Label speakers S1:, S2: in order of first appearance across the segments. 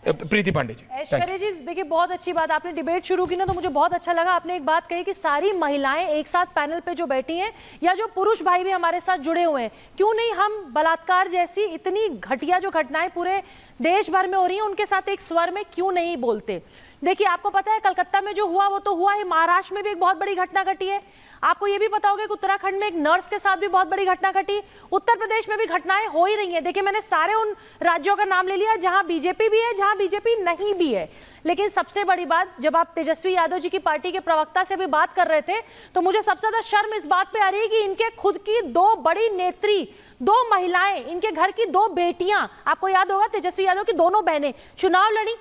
S1: प्रीति पांडे जी।
S2: ऐश्वर्या जी देखिए, बहुत अच्छी बात, आपने डिबेट शुरू की ना तो मुझे बहुत अच्छा लगा। आपने एक बात कही कि सारी महिलाएं एक साथ पैनल पे जो बैठी हैं या जो पुरुष भाई भी हमारे साथ जुड़े हुए हैं, क्यों नहीं हम बलात्कार जैसी इतनी घटिया जो घटनाएं पूरे देश भर में हो रही हैं उनके साथ एक स्वर में क्यों नहीं बोलते। देखिए, आपको पता है कलकत्ता में जो हुआ वो तो हुआ है, महाराष्ट्र में भी एक बहुत बड़ी घटना घटी है। आपको ये भी पता होगा कि उत्तराखंड में एक नर्स के साथ भी बहुत बड़ी घटना घटी। उत्तर प्रदेश में भी घटनाएं हो ही रही हैं। देखिए, मैंने सारे उन राज्यों का नाम ले लिया जहां बीजेपी भी है, जहां बीजेपी नहीं भी है। लेकिन सबसे बड़ी बात, जब आप तेजस्वी यादव जी की पार्टी के प्रवक्ता से भी बात कर रहे थे तो मुझे सबसे ज्यादा शर्म इस बात पे आ रही है कि इनके खुद की 2 बड़ी नेत्री, 2 महिलाएं, इनके घर की 2 बेटियां, आपको याद होगा तेजस्वी यादव की दोनों बहनें चुनाव लड़ी।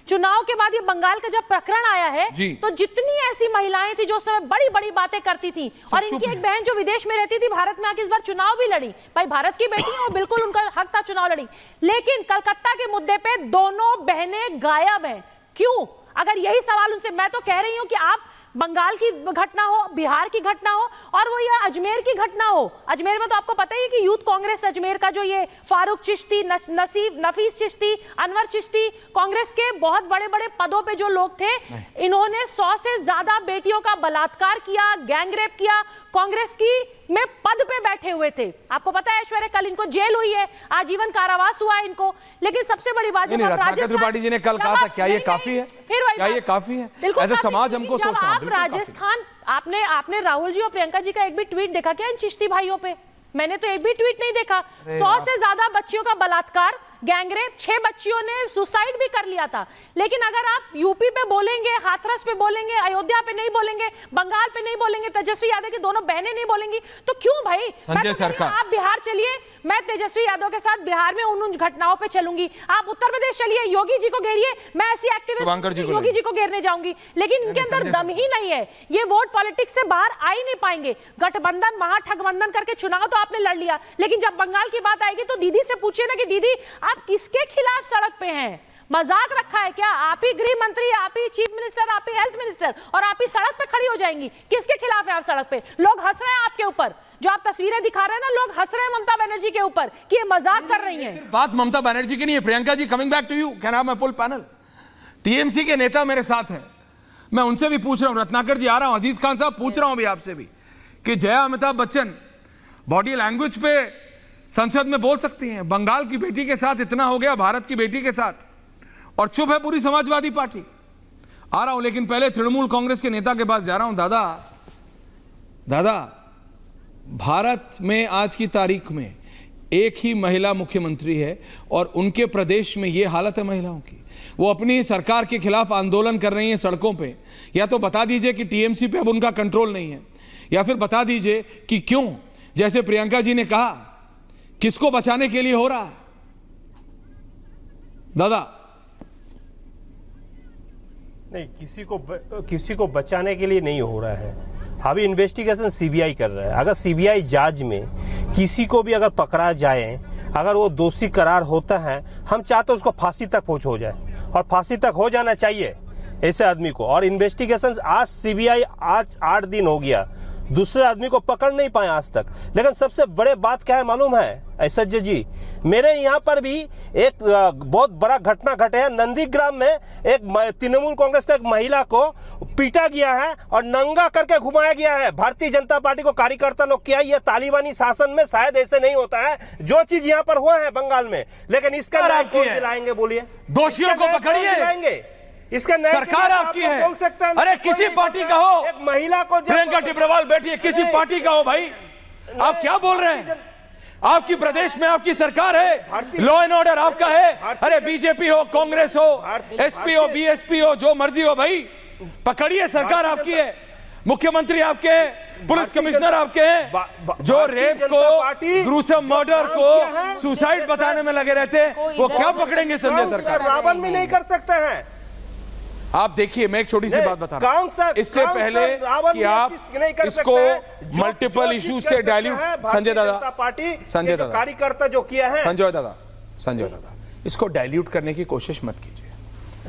S2: चुनाव के बाद ये बंगाल का जब प्रकरण आया है तो जितनी ऐसी महिलाएं थी जो उस समय बड़ी बड़ी बातें करती थी, और इनकी एक बहन जो विदेश में रहती थी भारत में आके इस बार चुनाव भी लड़ी। भाई भारत की बेटी है और बिल्कुल उनका हक था, चुनाव लड़ी। लेकिन कलकत्ता के मुद्दे पे दोनों बहनें गायब हैं। क्यों? अगर यही सवाल उनसे, मैं तो कह रही हूं कि आप बंगाल की घटना हो, बिहार की घटना हो, और वो ये अजमेर की घटना हो। अजमेर में तो आपको पता ही है कि यूथ कांग्रेस अजमेर का जो ये फारूक चिश्ती, नफीस चिश्ती, अनवर चिश्ती, कांग्रेस के बहुत बड़े बड़े पदों पे जो लोग थे, इन्होंने 100 से ज्यादा बेटियों का बलात्कार किया, गैंगरेप किया, कांग्रेस की में पद पे बैठे हुए थे। आपको पता है ऐश्वर्या, कल इनको जेल हुई है, आजीवन कारावास हुआ है इनको। लेकिन सबसे बड़ी बात,
S1: रत्नाकर त्रिपाठी जी ने कल कहा था, क्या ये काफी है? क्या ये काफी है? ऐसा समाज हमको सोचना।
S2: आप राजस्थान, आपने राहुल जी और प्रियंका जी का एक भी ट्वीट देखा क्या इन चिश्ती भाइयों पे? मैंने तो एक भी ट्वीट नहीं देखा। 100 से ज्यादा बच्चियों का बलात्कार, गैंगरेप, 6 बच्चियों ने सुसाइड भी कर लिया था। लेकिन अगर आप यूपी पे बोलेंगे, हाथरस पे बोलेंगे, अयोध्या पे नहीं बोलेंगे, बंगाल पे नहीं बोलेंगे, तेजस्वी यादव की दोनों बहनें नहीं बोलेंगी, तो क्यों भाई?
S1: संजय सरकार,
S2: आप बिहार चलिए, मैं तेजस्वी यादव के साथ बिहार में उन घटनाओं पे चलूंगी। आप उत्तर प्रदेश चलिए, योगी जी को घेरिए, मैं ऐसी एक्टिविस्ट योगी जी को घेरने जाऊंगी। लेकिन इनके अंदर दम ही नहीं है, ये वोट पॉलिटिक्स से बाहर आ ही नहीं पाएंगे। गठबंधन, महाठगबंधन करके चुनाव तो आपने लड़ लिया, लेकिन जब बंगाल की बात आएगी तो दीदी से पूछिए ना कि दीदी आप किसके खिलाफ सड़क पे हैं? मजाक रखा है क्या? आप ही गृह मंत्री, आप ही चीफ मिनिस्टर, आप ही हेल्थ मिनिस्टर, और आप ही सड़क पे खड़ी हो जाएंगी। किसके खिलाफ है आप सड़क पे? लोग हंस रहे हैं आपके ऊपर, जो आप तस्वीरें दिखा रहे हैं ना, लोग हंस रहे हैं ममता बनर्जी के ऊपर कि ये मजाक कर रही हैं।
S1: बात ममता बनर्जी की नहीं है। Priyanka ji, coming back to you, can have my full panel. TMC के नेता मेरे साथ हैं, मैं उनसे भी पूछ रहा हूं, रत्नाकर जी आ रहा हूं, अजीज खान साहब पूछ रहा हूं अभी आपसे भी, कि जया अमिताभ बच्चन बॉडी लैंग्वेज पे संसद में बोल सकती हैं, बंगाल की बेटी के साथ इतना हो गया, भारत की बेटी के साथ, और चुप है पूरी समाजवादी पार्टी। आ रहा हूं, लेकिन पहले तृणमूल कांग्रेस के नेता के पास जा रहा हूं। दादा, भारत में आज की तारीख में एक ही महिला मुख्यमंत्री है और उनके प्रदेश में यह हालत है महिलाओं की। वो अपनी सरकार के खिलाफ आंदोलन कर रही हैं सड़कों पे। या तो बता दीजिए कि टीएमसी पे अब उनका कंट्रोल नहीं है, या फिर बता दीजिए कि क्यों, जैसे प्रियंका जी ने कहा, किसको बचाने के लिए हो रहा है? दादा
S3: नहीं, किसी को बचाने के लिए नहीं हो रहा है। अभी इन्वेस्टिगेशन सीबीआई कर रहा है। अगर सीबीआई जांच में किसी को भी अगर पकड़ा जाए, अगर वो दोषी करार होता है, हम चाहते हैं उसको फांसी तक पहुंच हो जाए, और फांसी तक हो जाना चाहिए ऐसे आदमी को। और इन्वेस्टिगेशन आज सीबीआई, आज 8 दिन हो गया, दूसरे आदमी को पकड़ नहीं पाए आज तक। लेकिन सबसे बड़े बात क्या है मालूम है ऐश्वर्या जी? मेरे यहाँ पर भी एक बहुत बड़ा घटना घटे है। नंदीग्राम में एक तृणमूल कांग्रेस का एक महिला को पीटा गया है और नंगा करके घुमाया गया है। भारतीय जनता पार्टी को कार्यकर्ता लोग किया। ये तालिबानी शासन में शायद ऐसे नहीं होता है जो चीज यहाँ पर हुआ है बंगाल में। लेकिन इसका न्याय कौन दिलाएंगे? बोलिए,
S1: दोषियों को पकड़िए,
S3: इसका
S1: सरकार आपकी है। अरे किसी पार्टी का हो,
S3: एक महिला को,
S1: प्रियंका टिब्रेवाल बैठी है, किसी पार्टी का हो भाई, आप क्या बोल रहे हैं? आपकी प्रदेश में आपकी सरकार है, लॉ एंड ऑर्डर आपका है। अरे बीजेपी हो, कांग्रेस हो, एसपी हो, बीएसपी हो, जो मर्जी हो भाई, पकड़िए, सरकार आपकी है, मुख्यमंत्री आपके हैं, पुलिस कमिश्नर आपके हैं। जो रेप को, ग्रूसम मर्डर को सुसाइड बताने में लगे रहते हैं, वो क्या पकड़ेंगे संजय सरकार?
S3: रावण भी नहीं कर सकते हैं।
S1: आप देखिए, मैं एक छोटी सी बात बता रहा हूं, इससे पहले कि आप इसको मल्टीपल इश्यूज से डाइल्यूट, संजय दादा
S3: कार्यकर्ता जो किया है,
S1: संजय दादा, इसको डाइल्यूट करने की कोशिश मत कीजिए।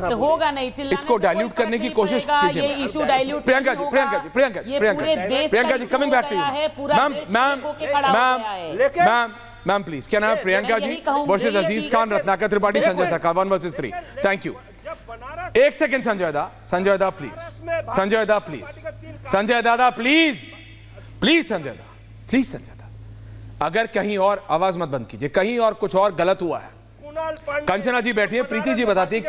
S4: तो होगा नहीं,
S1: इसको डाइल्यूट करने की कोशिश कीजिए।
S4: ये issue dilute
S1: Priyanka ji, coming back to you. Ma'am, ma'am please can I Priyanka ji versus Aziz Khan, Ratnakar Tripathi, Sanjay Sarkar 1 versus 3। Thank you. एक second Sanjay da please, Sanjay da please, Sanjay दादा प्लीज, प्लीज संजय दा, अगर कहीं और आवाज मत बंद कीजिए, कहीं और कुछ और गलत हुआ है। कंचना जी बैठी है, प्रीति जी बताती है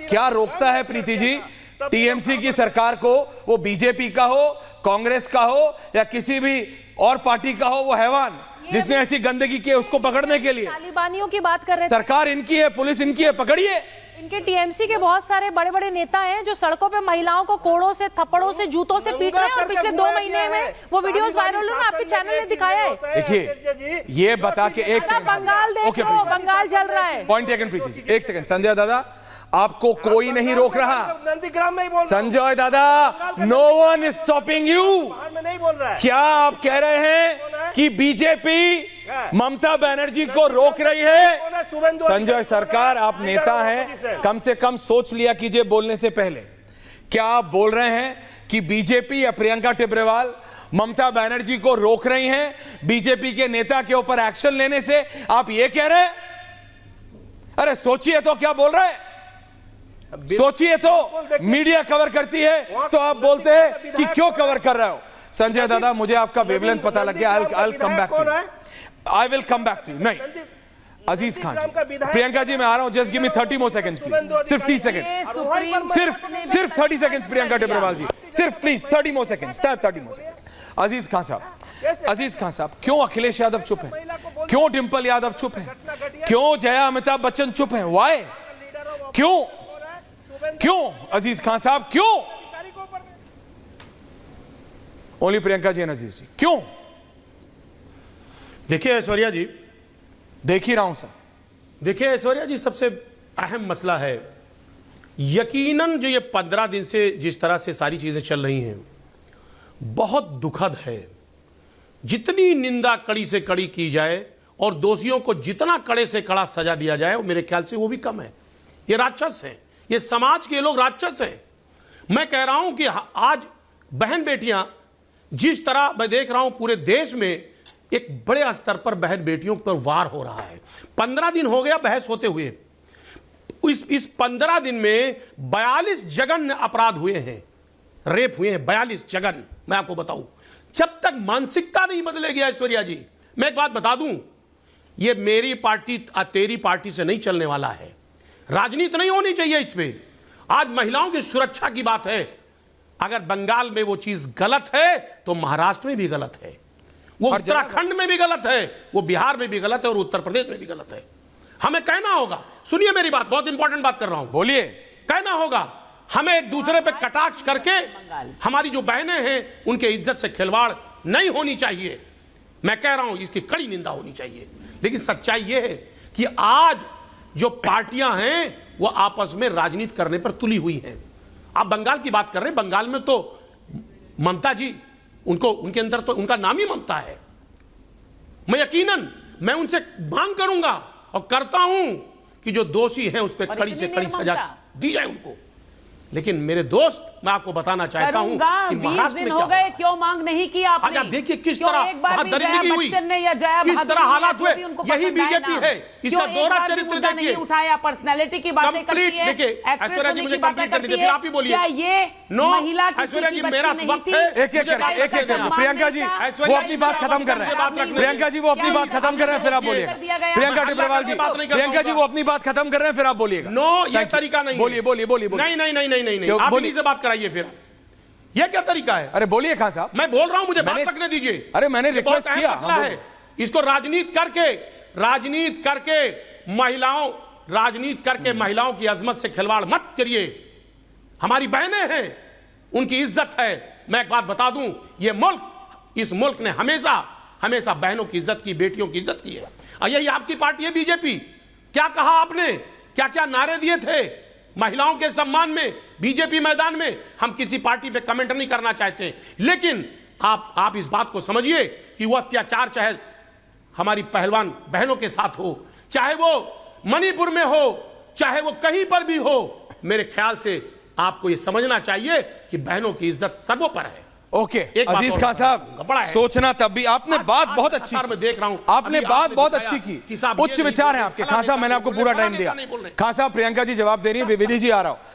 S1: क्या रोकता है प्रीति जी टीएमसी की सरकार को, वो बीजेपी का हो, कांग्रेस का हो या किसी भी और पार्टी का हो, वो हैवान जिसने ऐसी गंदगी की है उसको पकड़ने के लिए।
S2: तालिबानियों की बात कर रहे थे,
S1: सरकार इनकी है, पुलिस इनकी है, पकड़िए।
S2: इनके टीएमसी के बहुत सारे बड़े बड़े नेता हैं जो सड़कों पे महिलाओं को कोड़ों से, थप्पड़ों से, जूतों से पीट रहे हैं और पिछले 2 महीने में वो वीडियोस वायरल हुए, आपके चैनल ने दिखाया है।
S1: देखिए ये बता के एक सेकंड,
S2: बंगाल देख लो, बंगाल जल रहा है।
S1: पॉइंट टेकन प्रीति जी, एक सेकंड। संजय दादा आपको कोई नहीं रोक रहा,
S3: नंदीग्राम में ही बोल,
S1: संजय दादा no one is stopping you.
S3: में नहीं बोल रहा है।
S1: क्या आप कह रहे हैं कि बीजेपी ममता बनर्जी को रोक रही है? संजय सरकार आप नेता हैं, कम से कम सोच लिया कीजिए बोलने से पहले। क्या आप बोल रहे हैं कि बीजेपी या प्रियंका टिब्रेवाल ममता बनर्जी को रोक रही हैं बीजेपी के नेता के ऊपर एक्शन लेने से? आप ये कह रहे हैं? अरे सोचिए तो क्या बोल रहे हैं, सोचिए तो। मीडिया कवर करती है तो आप बोलते हैं कि क्यों कवर कर रहे हो। संजय दादा मुझे आपका वेवलेंथ पता लग गया, I will come back to you, I will come back to you. नहीं अजीज खान जी, प्रियंका जी मैं आ रहा हूं, just give me 30 more seconds please, सिर्फ 30 सेकंड, सिर्फ 30 सेकंड्स प्रियंका टिब्रेवाल जी, सिर्फ please 30 more seconds, 30 more seconds. Aziz Khan साहब क्यों अखिलेश यादव चुप है, क्यों डिंपल यादव चुप है, क्यों जया अमिताभ बच्चन चुप है? वाई, क्यों अजीज खान साहब, क्यों? ओनली प्रियंका जी एंड अजीज जी, क्यों?
S4: देखिए ऐश्वर्या जी,
S1: देख ही रहा हूं सर।
S4: देखिए ऐश्वर्या जी, सबसे अहम मसला है यकीनन जो ये 15 दिन से जिस तरह से सारी चीजें चल रही हैं बहुत दुखद है। जितनी निंदा कड़ी से कड़ी की जाए और दोषियों को जितना कड़े से कड़ा सजा दिया जाए वो मेरे ख्याल से वो भी कम है। ये राक्षस हैं, ये समाज के लोग राक्षस हैं। मैं कह रहा हूं कि आज बहन बेटियां जिस तरह मैं देख रहा हूं पूरे देश में एक बड़े स्तर पर बहन बेटियों पर वार हो रहा है। 15 दिन हो गया बहस होते हुए, इस 15 दिन में 42 जघन्य अपराध हुए हैं, रेप हुए हैं 42 जघन्य। मैं आपको बताऊं, जब तक मानसिकता नहीं बदलेगी ऐश्वर्या जी, मैं एक बात बता दूं, ये मेरी पार्टी तेरी पार्टी से नहीं चलने वाला है। राजनीति नहीं होनी चाहिए इसमें। आज महिलाओं की सुरक्षा की बात है, अगर बंगाल में वो चीज गलत है तो महाराष्ट्र में भी गलत है, वो उत्तराखंड में भी गलत है, वो बिहार में भी गलत है और उत्तर प्रदेश में भी गलत है। हमें कहना होगा, सुनिए मेरी बात, बहुत इंपॉर्टेंट बात कर रहा हूं,
S1: बोलिए।
S4: कहना होगा हमें एक दूसरे पे कटाक्ष करके हमारी जो बहनें हैं उनके इज्जत से खिलवाड़ नहीं होनी चाहिए। मैं कह रहा हूं इसकी कड़ी निंदा होनी चाहिए। लेकिन सच्चाई यह है कि आज जो पार्टियां हैं वो आपस में राजनीति करने पर तुली हुई हैं। आप बंगाल की बात कर रहे हैं, बंगाल में तो ममता जी, उनको उनके अंदर तो उनका नाम ही ममता है। मैं यकीनन मैं उनसे मांग करूंगा और करता हूं कि जो दोषी हैं उस पर कड़ी से कड़ी सजा दी जाए उनको। लेकिन मेरे दोस्त, मैं आपको बताना चाहता हूं कि महाराष्ट्र में
S5: हो गए, क्यों मांग नहीं की आपने?
S4: आज देखिए किस तरह वहां दरिंदगी हुई, किस तरह हालात हुए। यही बीजेपी है, इसका दोहरा चरित्र देखिए।
S5: उठाया, पर्सनैलिटी की बातें करती है,
S4: ऐश्वर्या जी मुझे कंप्लीट करने दीजिए, फिर आप ही बोलिए।
S5: क्या ये महिला
S4: ऐश्वर्या जी मेरा वक्त है,
S1: एक प्रियंका जी वो अपनी बात खत्म कर रहे हैं, प्रियंका जी वो अपनी बात खत्म कर रहे हैं, फिर आप बोलिएगा। प्रियंका टिब्रेवाल जी, प्रियंका जी वो अपनी बात खत्म कर रहे हैं, फिर आप बोलिएगा।
S4: नो, ये तरीका नहीं,
S1: बोलिए बोलिए बोलिए।
S4: नहीं, आप इन्हीं से बात कराइए फिर। ये क्या तरीका है?
S1: अरे बोलिए खान साहब।
S4: मैं बोल रहा हूं, मुझे बात रखने दीजिए।
S1: अरे मैंने रिक्वेस्ट किया
S4: है, इसको राजनीति करके महिलाओं की अजमत से खिलवाड़ मत करिए। हमारी बहनें हैं, उनकी इज्जत है। मैं एक बात बता दूं, ये मुल्क, इस मुल्क ने हमेशा बहनों की इज्जत की, बेटियों की इज्जत की है। और यही आपकी पार्टी है बीजेपी। क्या कहा आपने, क्या क्या नारे दिए थे महिलाओं के सम्मान में बीजेपी मैदान में? हम किसी पार्टी पे कमेंट नहीं करना चाहते, लेकिन आप इस बात को समझिए कि वो अत्याचार चाहे हमारी पहलवान बहनों के साथ हो, चाहे वो मणिपुर में हो, चाहे वो कहीं पर भी हो, मेरे ख्याल से आपको ये समझना चाहिए कि बहनों की इज्जत सर्वोपरि है।
S1: ओके
S4: एक बात
S1: अजीज
S4: और
S1: खान
S4: बड़ा
S1: साहब,
S4: है।
S1: सोचना तब भी आपने बात
S4: आज
S1: बहुत
S4: लगातार
S1: अच्छी
S4: मैं देख रहा हूं,
S1: आपने
S4: अभी
S1: बात
S4: आपने
S1: बहुत
S4: दिखाया
S1: अच्छी
S4: कि साहब
S1: की,
S4: ये
S1: उच्च
S4: नहीं
S1: विचार
S4: बोल
S1: है
S4: रहे,
S1: आपके।
S4: फलाना
S1: खान साहब
S4: नेता
S1: मैंने
S4: नहीं
S1: आपको
S4: बोल रहे,
S1: पूरा
S4: फलाना
S1: टाइम दिया।
S4: नेता नहीं बोल रहे।
S1: खान साहब प्रियंका जी जवाब दे रही है, विधि जी आ रहा हूं।